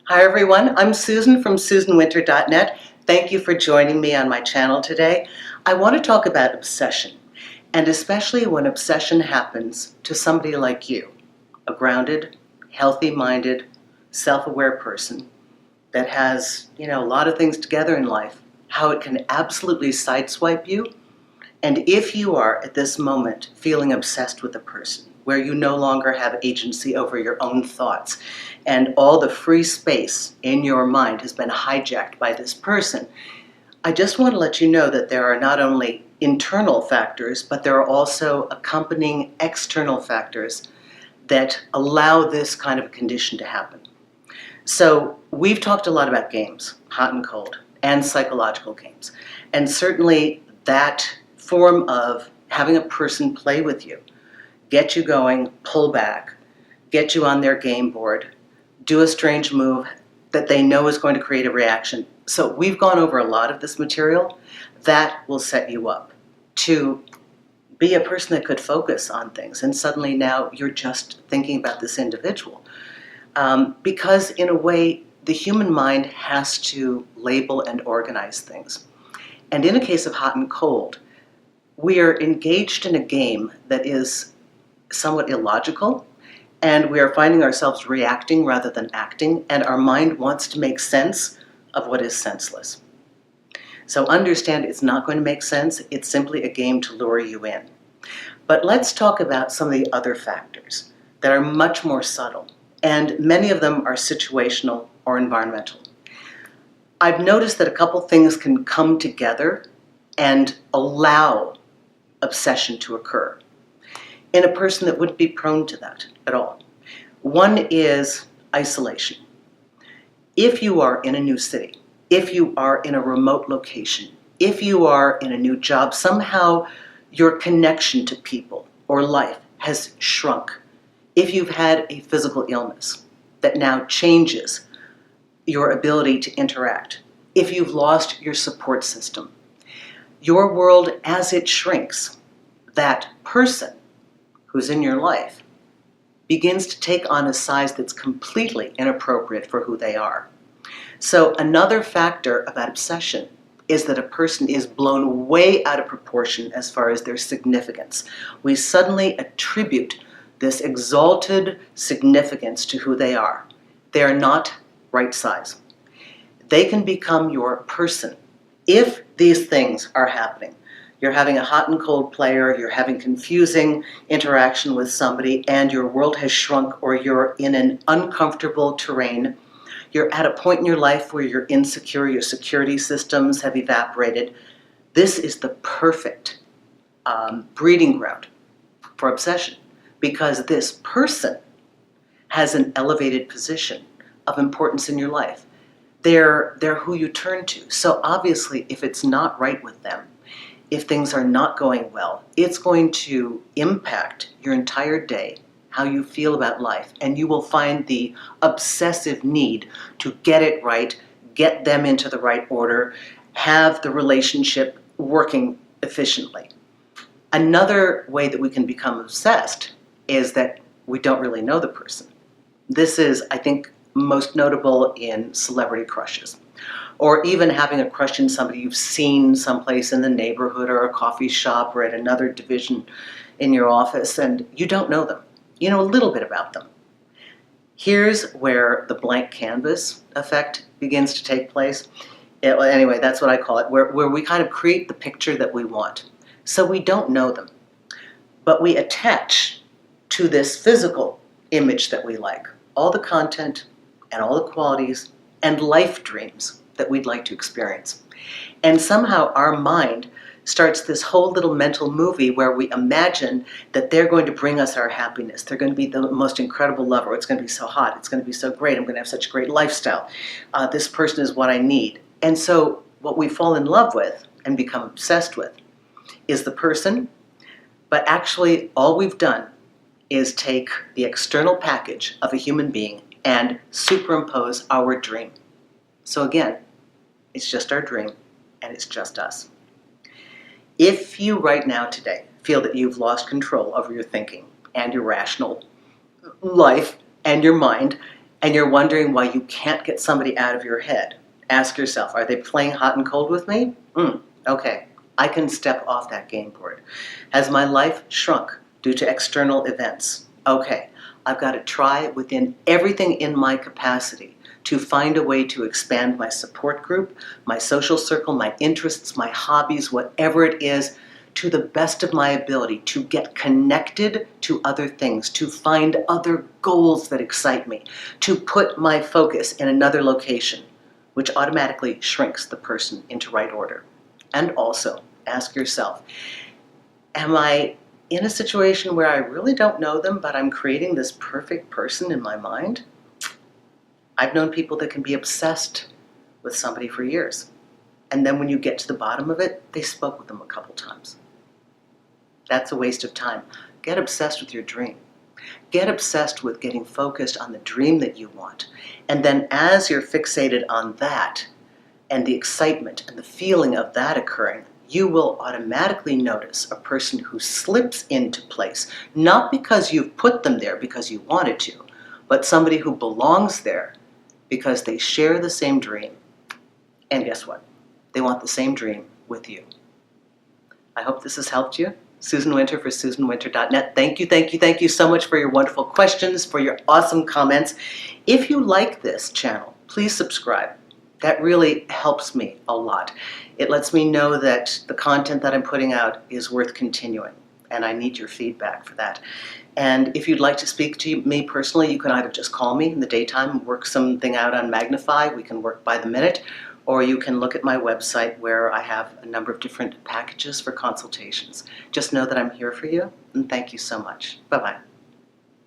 Hi everyone, I'm Susan from SusanWinter.net. Thank you for joining me on my channel today. I want to talk about obsession, and especially when obsession happens to somebody like you, a grounded, healthy-minded, self-aware person that has, a lot of things together in life, how it can absolutely sideswipe you. And if you are at this moment feeling obsessed with a person, where you no longer have agency over your own thoughts, and all the free space in your mind has been hijacked by this person, I just want to let you know that there are not only internal factors, but there are also accompanying external factors that allow this kind of condition to happen. So we've talked a lot about games, hot and cold, and psychological games. And certainly that form of having a person play with you, get you going, pull back, get you on their game board, do a strange move that they know is going to create a reaction. So we've gone over a lot of this material. That will set you up to be a person that could focus on things. And suddenly now you're just thinking about this individual. Because in a way, the human mind has to label and organize things. And in a case of hot and cold, we are engaged in a game that is somewhat illogical, and we are finding ourselves reacting rather than acting, and our mind wants to make sense of what is senseless. So understand it's not going to make sense. It's simply a game to lure you in. But let's talk about some of the other factors that are much more subtle, and many of them are situational or environmental. I've noticed that a couple things can come together and allow obsession to occur in a person that wouldn't be prone to that at all. One is isolation. If you are in a new city, if you are in a remote location, if you are in a new job, somehow your connection to people or life has shrunk. If you've had a physical illness that now changes your ability to interact, if you've lost your support system, your world as it shrinks, that person who's in your life begins to take on a size that's completely inappropriate for who they are. So another factor about obsession is that a person is blown way out of proportion as far as their significance. We suddenly attribute this exalted significance to who they are. They are not right size. They can become your person if these things are happening. You're having a hot and cold player, you're having confusing interaction with somebody, and your world has shrunk, or you're in an uncomfortable terrain. You're at a point in your life where you're insecure, your security systems have evaporated. This is the perfect breeding ground for obsession, because this person has an elevated position of importance in your life. They're who you turn to. So obviously, if it's not right with them, if things are not going well, it's going to impact your entire day, how you feel about life, and you will find the obsessive need to get it right, get them into the right order, have the relationship working efficiently. Another way that we can become obsessed is that we don't really know the person. This is, I think, most notable in celebrity crushes, or even having a crush in somebody you've seen someplace in the neighborhood or a coffee shop or at another division in your office, and you don't know them. You know a little bit about them. Here's where the blank canvas effect begins to take place. Anyway, that's what I call it, where we kind of create the picture that we want. So we don't know them, but we attach to this physical image that we like all the content and all the qualities and life dreams that we'd like to experience. And somehow our mind starts this whole little mental movie where we imagine that they're going to bring us our happiness. They're going to be the most incredible lover. It's going to be so hot. It's going to be so great. I'm going to have such a great lifestyle. This person is what I need. And so what we fall in love with and become obsessed with is the person, but actually all we've done is take the external package of a human being and superimpose our dream. So again, it's just our dream, and it's just us. If you right now today feel that you've lost control over your thinking and your rational life and your mind, and you're wondering why you can't get somebody out of your head, ask yourself, are they playing hot and cold with me? Okay, I can step off that game board. Has my life shrunk due to external events? Okay, I've got to try within everything in my capacity to find a way to expand my support group, my social circle, my interests, my hobbies, whatever it is, to the best of my ability to get connected to other things, to find other goals that excite me, to put my focus in another location, which automatically shrinks the person into right order. And also, ask yourself, am I in a situation where I really don't know them, but I'm creating this perfect person in my mind? I've known people that can be obsessed with somebody for years. And then when you get to the bottom of it, they spoke with them a couple times. That's a waste of time. Get obsessed with your dream. Get obsessed with getting focused on the dream that you want. And then as you're fixated on that, and the excitement and the feeling of that occurring, you will automatically notice a person who slips into place, not because you've put them there because you wanted to, but somebody who belongs there because they share the same dream. And guess what? They want the same dream with you. I hope this has helped you. Susan Winter for SusanWinter.net. Thank you so much for your wonderful questions, for your awesome comments. If you like this channel, please subscribe. That really helps me a lot. It lets me know that the content that I'm putting out is worth continuing, and I need your feedback for that. And if you'd like to speak to me personally, you can either just call me in the daytime, work something out on Magnify, we can work by the minute, or you can look at my website where I have a number of different packages for consultations. Just know that I'm here for you, and thank you so much. Bye-bye.